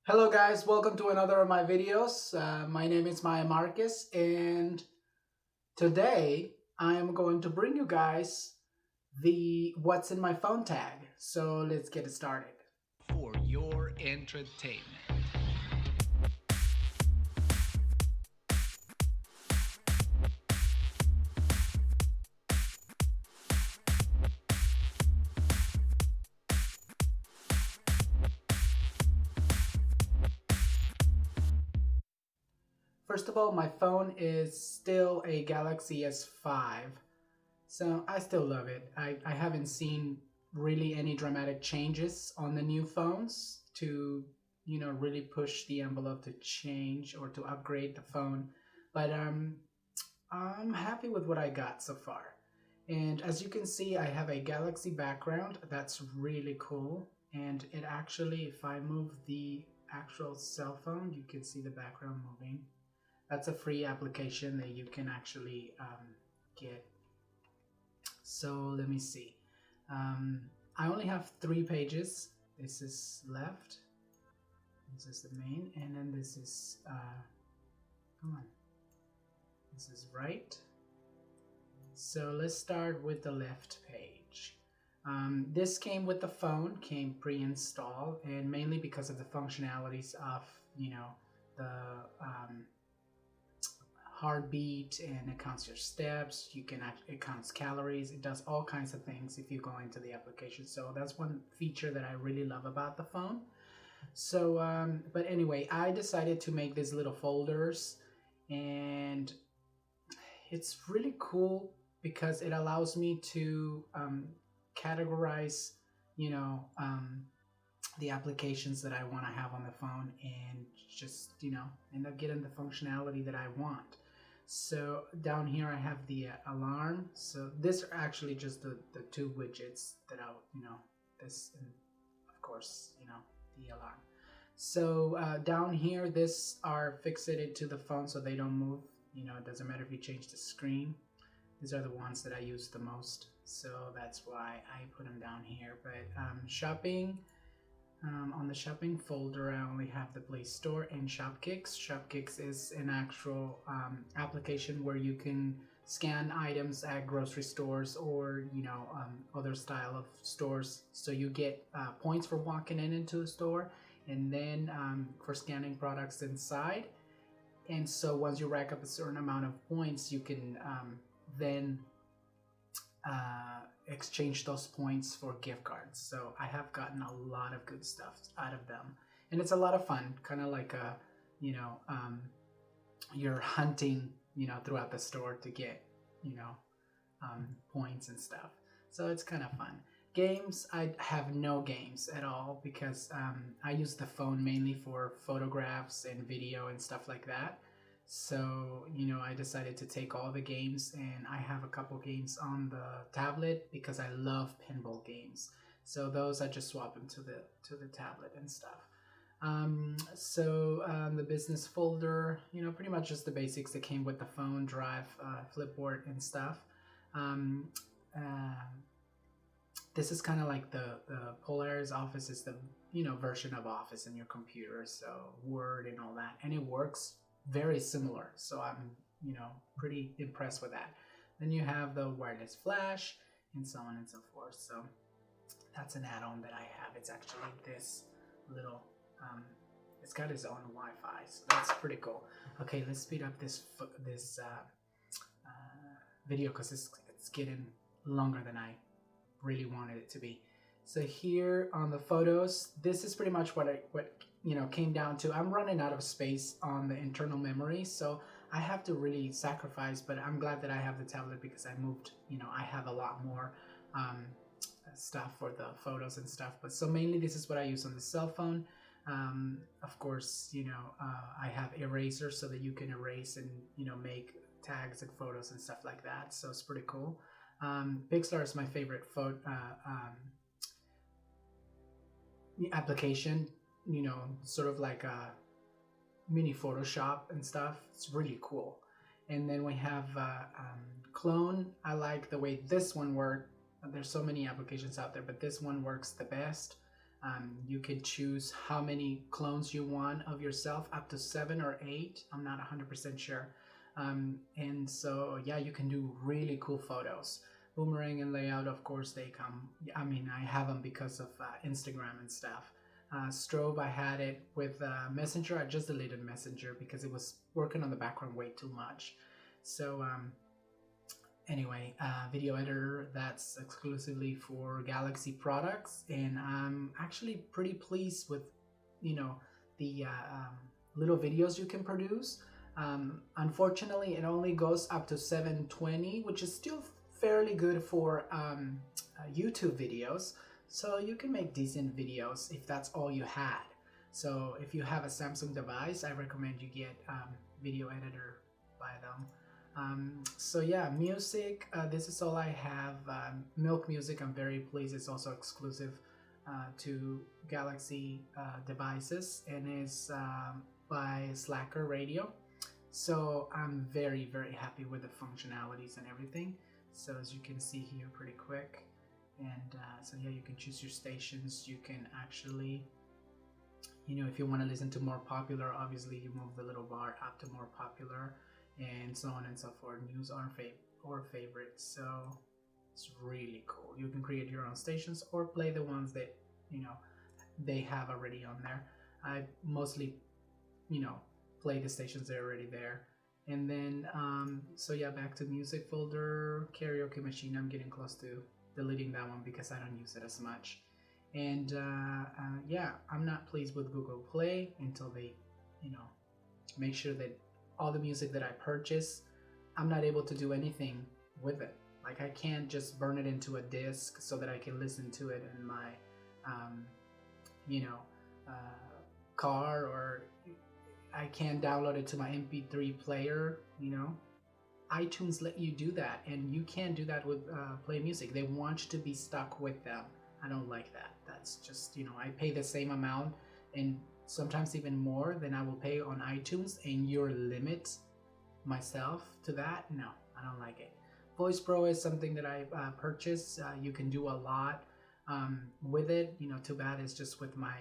Hello guys, welcome to another of my videos. My name is Maya Marquez and today I am going to bring you guys the what's in my phone tag. So let's get it started. For your entertainment. First of all, my phone is still a Galaxy S5. So I still love it. I haven't seen really any dramatic changes on the new phones to, really push the envelope to change or to upgrade the phone. But I'm happy with what I got so far. And as you can see, I have a Galaxy background. That's really cool. And it actually, if I move the actual cell phone, you can see the background moving. That's a free application that you can actually get. So let me see. Um, I only have 3 pages. This is left. This is the main, and then this is come on. This is right. So let's start with the left page. This came with the phone, came pre-installed, and mainly because of the functionalities of the heartbeat, and it counts your steps. It counts calories. It does all kinds of things if you go into the application. So that's one feature that I really love about the phone. So but anyway, I decided to make these little folders, and it's really cool because it allows me to categorize you know um, the applications that I want to have on the phone, and just end up getting the functionality that I want. So down here I have the alarm. So this are actually just the two widgets that I'll this, and of course the alarm. So down here, this are fixated to the phone so they don't move. It doesn't matter if you change the screen. These are the ones that I use the most, so that's why I put them down here. But shopping, on the shopping folder, I only have the Play Store and Shopkicks. Shopkicks is an actual application where you can scan items at grocery stores or other style of stores. So you get points for walking into a store, and then for scanning products inside. And so once you rack up a certain amount of points, you can then exchange those points for gift cards. So I have gotten a lot of good stuff out of them, and it's a lot of fun. Kind of like you know, um, you're hunting, throughout the store to get, points and stuff. So it's kind of fun. Games, I have no games at all because I use the phone mainly for photographs and video and stuff like that. So, I decided to take all the games, and I have a couple games on the tablet because I love pinball games. So those I just swap them to the tablet and stuff. The business folder, pretty much just the basics that came with the phone, drive, flipboard, and stuff. Um, uh, this is kind of like the Polaris Office is the version of Office in your computer, so Word and all that, and it works very similar. So I'm pretty impressed with that. Then you have the wireless flash and so on and so forth. So that's an add-on that I have. It's actually this little it's got its own Wi-Fi, so that's pretty cool. Okay, let's speed up this video because it's getting longer than I really wanted it to be. So here on the photos, this is pretty much what came down to. I'm running out of space on the internal memory, so I have to really sacrifice, but I'm glad that I have the tablet because I moved, I have a lot more stuff for the photos and stuff. But so mainly this is what I use on the cell phone. Of course, I have erasers so that you can erase and make tags and photos and stuff like that. So it's pretty cool. Pixlr is my favorite application. Sort of like a mini Photoshop and stuff. It's really cool. And then we have Clone. I like the way this one works. There's so many applications out there, but this one works the best. You can choose how many clones you want of yourself, up to 7 or 8. I'm not 100% sure. And so, yeah, you can do really cool photos. Boomerang and layout, of course, they come. I mean, I have them because of Instagram and stuff. Strobe, I had it with Messenger. I just deleted Messenger because it was working on the background way too much. So, anyway, video editor, that's exclusively for Galaxy products, and I'm actually pretty pleased with, you know, the little videos you can produce. Unfortunately, it only goes up to 720, which is still fairly good for YouTube videos. So you can make decent videos if that's all you had. So if you have a Samsung device, I recommend you get video editor by them. So yeah, music, this is all I have. Milk Music, I'm very pleased. It's also exclusive to Galaxy devices, and is by Slacker Radio. So I'm very, very happy with the functionalities and everything. So as you can see here pretty quick, and so yeah, you can choose your stations. You can actually, you know, if you want to listen to more popular, obviously you move the little bar up to more popular, and so on and so forth. News or favorites. So it's really cool. You can create your own stations or play the ones that, you know, they have already on there. I mostly, you know, play the stations that are already there. And then so yeah, back to music folder, karaoke machine. I'm getting close to deleting that one because I don't use it as much. And yeah, I'm not pleased with Google Play until they, you know, make sure that all the music that I purchase, I'm not able to do anything with it. Like, I can't just burn it into a disc so that I can listen to it in my you know, car, or I can download it to my MP3 player. You know, iTunes let you do that, and you can't do that with Play Music. They want you to be stuck with them. I don't like that. That's just, you know, I pay the same amount and sometimes even more than I will pay on iTunes, and you're limit myself to that. No, I don't like it. Voice Pro is something that I purchased. You can do a lot with it. You know, too bad it's just with my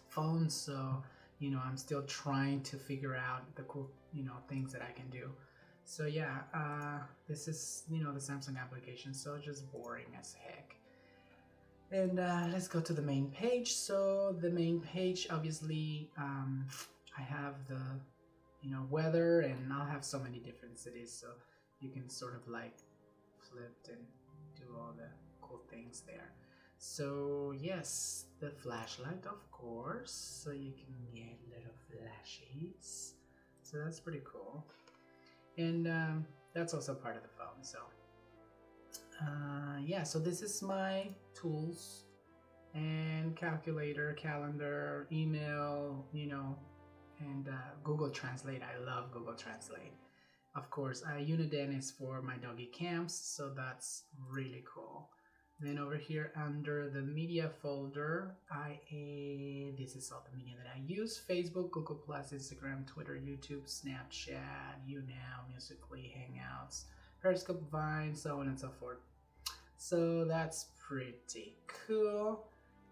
phone. So, you know, I'm still trying to figure out the cool, you know, things that I can do. So yeah, this is, you know, the Samsung application. So just boring as heck. And let's go to the main page. So the main page, obviously, I have the, you know, weather, and I'll have so many different cities, so you can sort of like flip and do all the cool things there. So yes, the flashlight, of course, so you can get little flashies. So that's pretty cool. And that's also part of the phone. So yeah, so this is my tools and calculator, calendar, email, you know, and Google Translate. I love Google Translate. Of course, Uniden is for my doggy camps, so that's really cool. Then over here under the media folder, this is all the media that I use: Facebook, Google+, Instagram, Twitter, YouTube, Snapchat, YouNow, Musical.ly, Hangouts, Periscope, Vine, so on and so forth. So that's pretty cool.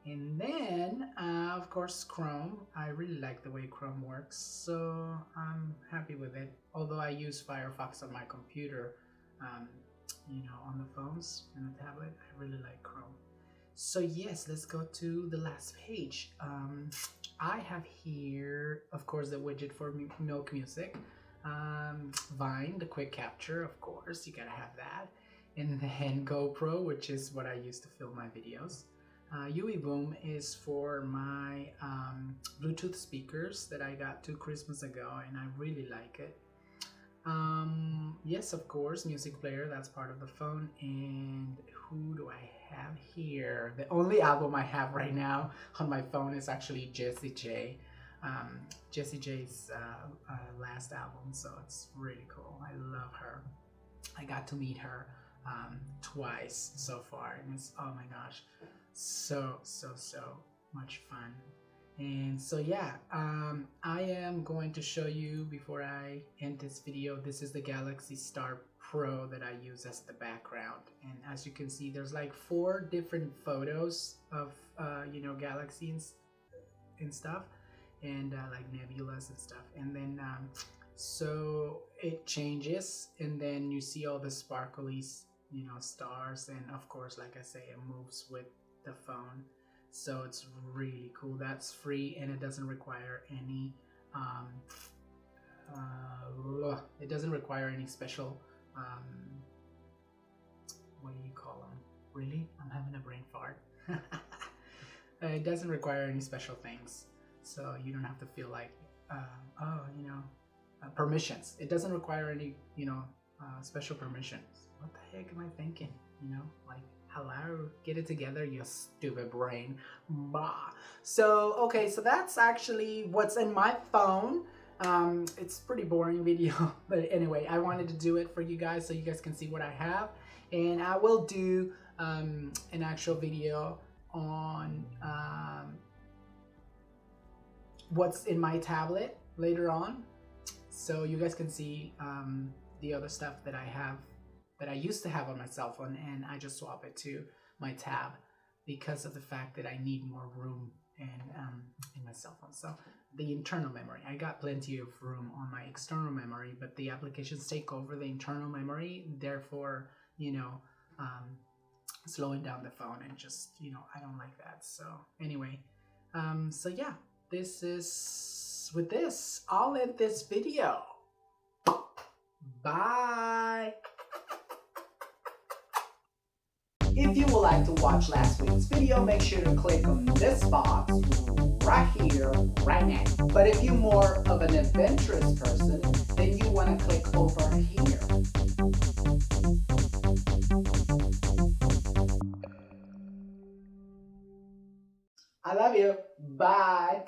And then, of course, Chrome. I really like the way Chrome works, so I'm happy with it. Although I use Firefox on my computer, you know, on the phones and the tablet, I really like Chrome. So yes, let's go to the last page. I have here, of course, the widget for Milk Music. Vine, the quick capture, of course, you gotta have that. And then GoPro, which is what I use to film my videos. UE Boom is for my Bluetooth speakers that I got 2 Christmas ago, and I really like it. Yes, of course, music player, that's part of the phone. And who do I have here? The only album I have right now on my phone is actually Jessie J. Jessie J's last album, so it's really cool. I love her. I got to meet her twice so far, and it's, oh my gosh, so much fun. And so yeah, I am going to show you before I end this video. This is the Galaxy Star Pro that I use as the background, and as you can see, there's like 4 different photos of you know, galaxies and stuff, and like nebulas and stuff. And then so it changes, and then you see all the sparkly, you know, stars, and of course, like I say, it moves with the phone. So it's really cool. That's free, and it doesn't require any it doesn't require any special what do you call them? Really? I'm having a brain fart. It doesn't require any special things, so you don't have to feel like oh, you know, permissions. It doesn't require any, you know, special permissions. What the heck am I thinking? You know, like, hello, get it together, you stupid brain. Bah. So okay, so that's actually what's in my phone. It's pretty boring video, but anyway, I wanted to do it for you guys so you guys can see what I have, and I will do an actual video on what's in my tablet later on, so you guys can see the other stuff that I have, that I used to have on my cell phone, and I just swap it to my tab because of the fact that I need more room in my cell phone. So the internal memory, I got plenty of room on my external memory, but the applications take over the internal memory, therefore, you know, slowing down the phone, and just, you know, I don't like that. So anyway, so yeah, this is, with this, I'll end this video. Bye. If you would like to watch last week's video, make sure to click on this box right here, right now. But if you're more of an adventurous person, then you want to click over here. I love you. Bye.